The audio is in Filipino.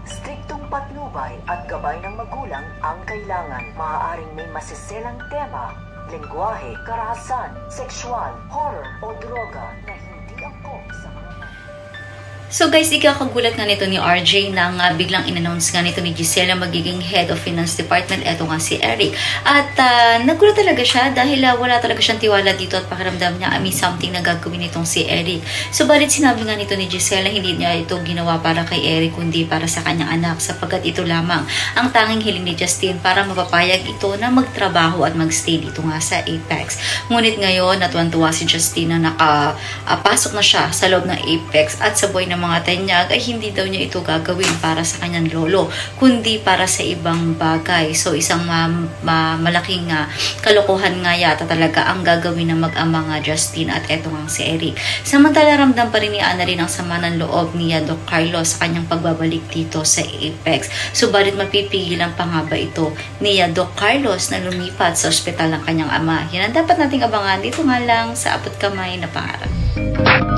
striktong patnubay at gabay ng magulang ang kailangan. Maaaring may masiselang tema, lengguwahe, karahasan, sexual, horror o droga na hindi angkop sa mga So guys, ikakagulat nga nito ni RJ na nga biglang in-announce nga nito ni Giselle na magiging head of finance department. Eto nga si Eric. At nagulat talaga siya dahil wala talaga siyang tiwala dito at pakiramdam niya may something na gagawin itong si Eric. So balit sinabi nga nito ni Giselle na hindi niya ito ginawa para kay Eric kundi para sa kanyang anak sapagkat ito lamang ang tanging hiling ni Justin para mapapayag ito na magtrabaho at magstay dito nga sa Apex. Ngunit ngayon natuwan-tuwa si Justin na nakapasok na siya sa loob ng Apex at sa buhay ng mga tanyag ay hindi daw niya ito gagawin para sa kanyang lolo kundi para sa ibang bagay. So isang malaking kalokohan nga yata talaga ang gagawin ng mag-ama nga Justin at eto nga si Eric. Samantala ramdam pa rin ni Annalyn ang sama ng loob ni Doc Carlos sa kanyang pagbabalik dito sa Apex. Subalit mapipigilan pa nga ba ito ni Doc Carlos na lumipat sa ospital ng kanyang ama? Yan ang dapat nating abangan dito nga lang sa Abot Kamay na Pangarap.